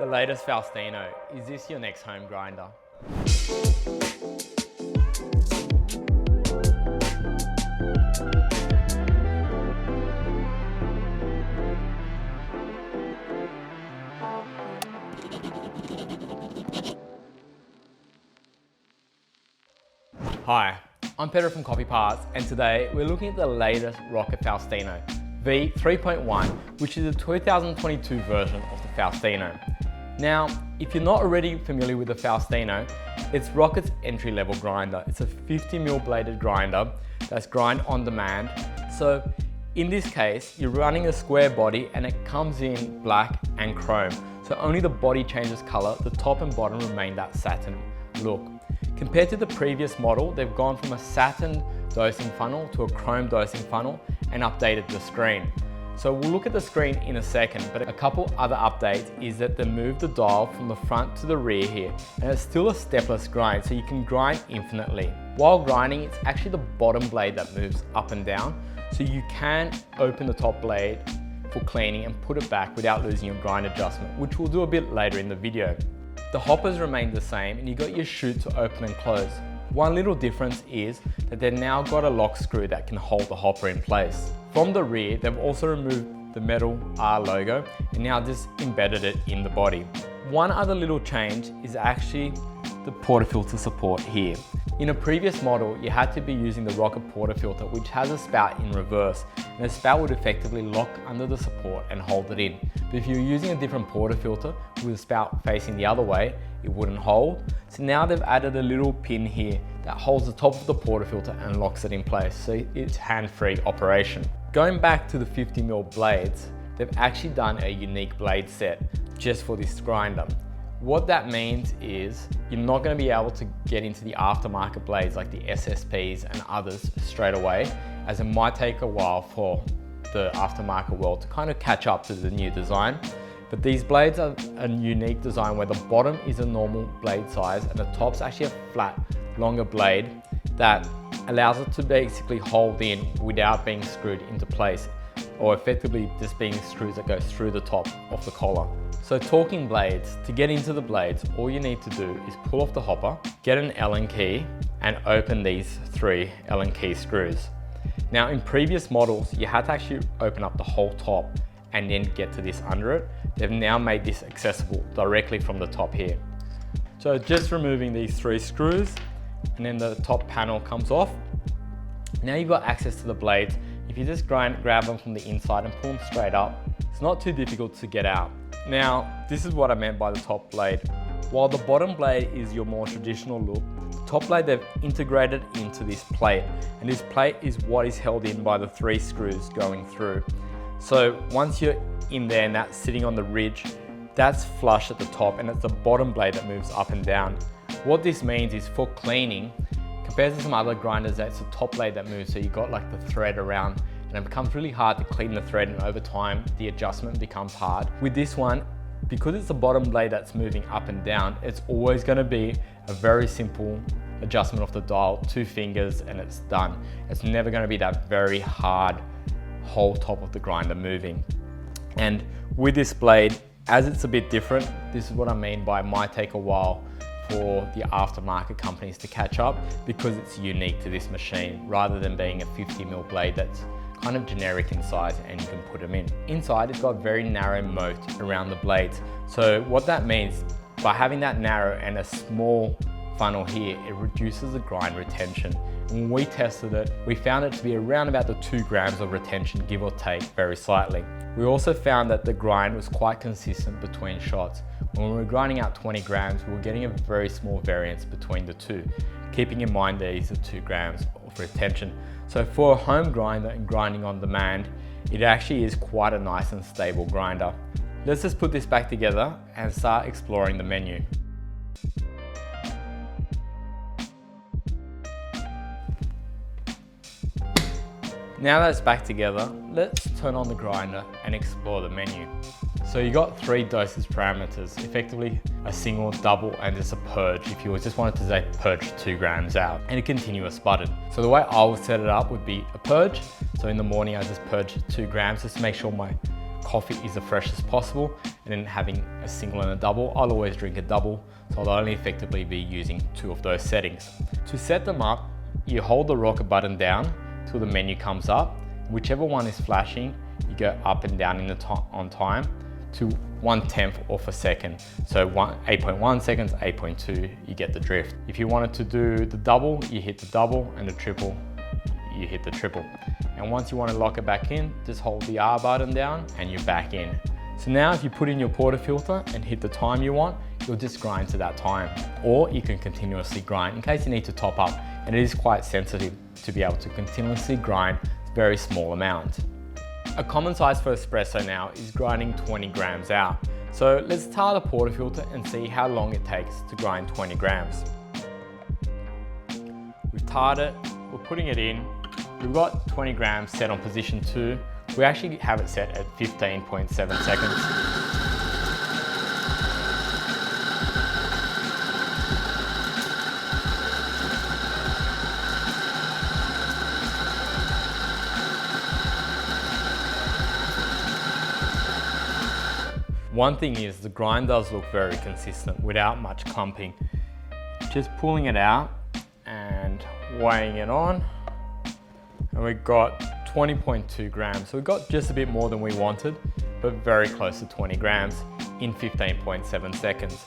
The latest Faustino. Is this your next home grinder? Hi, I'm Pedro from Copy Parts, and today we're looking at the latest Rocket Faustino V3.1, which is the 2022 version of the Faustino. Now, if you're not already familiar with the Faustino, it's Rocket's entry-level grinder. It's a 50mm bladed grinder that's grind on demand. So in this case, you're running a square body and it comes in black and chrome. So only the body changes color, the top and bottom remain that satin look. Compared to the previous model, they've gone from a satin dosing funnel to a chrome dosing funnel and updated the screen. So we'll look at the screen in a second, but a couple other updates is that they moved the dial from the front to the rear here, and it's still a stepless grind, so you can grind infinitely. While grinding, it's actually the bottom blade that moves up and down, so you can open the top blade for cleaning and put it back without losing your grind adjustment, which we'll do a bit later in the video. The hoppers remain the same, and you got your chute to open and close. One little difference is that they've now got a lock screw that can hold the hopper in place. From the rear, they've also removed the metal R logo and now just embedded it in the body. One other little change is actually the portafilter support here. In a previous model, you had to be using the Rocket portafilter, which has a spout in reverse, and the spout would effectively lock under the support and hold it in. But if you're using a different portafilter with a spout facing the other way, it wouldn't hold. So now they've added a little pin here that holds the top of the portafilter and locks it in place, so it's hand-free operation. Going back to the 50mm blades, they've actually done a unique blade set just for this grinder. What that means is you're not going to be able to get into the aftermarket blades like the SSPs and others straight away, as it might take a while for the aftermarket world to kind of catch up to the new design. But these blades are a unique design where the bottom is a normal blade size and the top's actually a flat, longer blade that allows it to basically hold in without being screwed into place, or effectively just being screws that go through the top of the collar. So talking blades, to get into the blades, all you need to do is pull off the hopper, get an Allen key, and open these 3 Allen key screws. Now in previous models, you had to actually open up the whole top and then get to this under it. They've now made this accessible directly from the top here. So just removing these 3 screws, and then the top panel comes off. Now you've got access to the blades. If you just grab them from the inside and pull them straight up, it's not too difficult to get out. Now, this is what I meant by the top blade. While the bottom blade is your more traditional look, the top blade they've integrated into this plate, and this plate is what is held in by the 3 screws going through. So once you're in there and that's sitting on the ridge, that's flush at the top, and it's the bottom blade that moves up and down. What this means is for cleaning, compared to some other grinders, that's the top blade that moves, so you got like the thread around, and it becomes really hard to clean the thread, and over time the adjustment becomes hard. With this one, because it's the bottom blade that's moving up and down, it's always going to be a very simple adjustment of the dial, 2 fingers and it's done. It's never going to be that very hard whole top of the grinder moving. And with this blade, as it's a bit different, this is what I mean by it might take a while for the aftermarket companies to catch up, because it's unique to this machine rather than being a 50mm blade that's kind of generic in size and you can put them in. Inside, it's got a very narrow moat around the blades. So what that means, by having that narrow and a small funnel here, it reduces the grind retention. And when we tested it, we found it to be around about the 2 grams of retention, give or take very slightly. We also found that the grind was quite consistent between shots. When we were grinding out 20 grams, we were getting a very small variance between the 2, keeping in mind these are 2 grams of retention. So for a home grinder and grinding on demand, it actually is quite a nice and stable grinder. Let's just put this back together and start exploring the menu. Now that it's back together, let's turn on the grinder and explore the menu. So you got 3 dosage parameters, effectively a single, double, and just a purge if you just wanted to say purge 2 grams out, and a continuous button. So the way I would set it up would be a purge. So in the morning I just purge 2 grams just to make sure my coffee is the freshest possible, and then having a single and a double, I'll always drink a double, so I'll only effectively be using 2 of those settings. To set them up, you hold the rocket button down till the menu comes up. Whichever one is flashing, you go up and down in the on time to 1/10 of a second. So 8.1 seconds, 8.2, you get the drift. If you wanted to do the double, you hit the double, and the triple, you hit the triple. And once you want to lock it back in, just hold the R button down and you're back in. So now if you put in your portafilter and hit the time you want, you'll just grind to that time. Or you can continuously grind in case you need to top up, and it is quite sensitive to be able to continuously grind a very small amount. A common size for espresso now is grinding 20 grams out. So let's tar the portafilter and see how long it takes to grind 20 grams. We've tarred it, we're putting it in. We've got 20 grams set on position 2. We actually have it set at 15.7 seconds. One thing is the grind does look very consistent without much clumping. Just pulling it out and weighing it on, and we've got 20.2 grams. So we got just a bit more than we wanted, but very close to 20 grams in 15.7 seconds.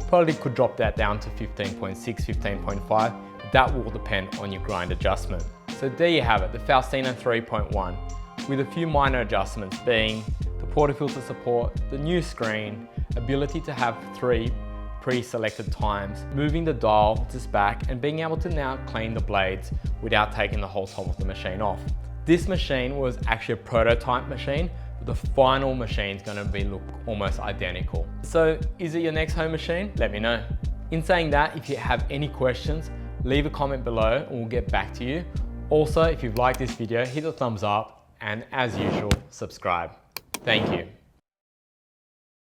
Probably could drop that down to 15.6, 15.5, but that will depend on your grind adjustment. So there you have it, the Faustino 3.1, with a few minor adjustments being the portafilter support, the new screen, ability to have 3 pre-selected times, moving the dial just back, and being able to now clean the blades without taking the whole top of the machine off. This machine was actually a prototype machine, but the final machine is going to look almost identical. So is it your next home machine? Let me know. In saying that, if you have any questions, leave a comment below and we'll get back to you. Also, if you've liked this video, hit the thumbs up, and as usual, subscribe. Thank you.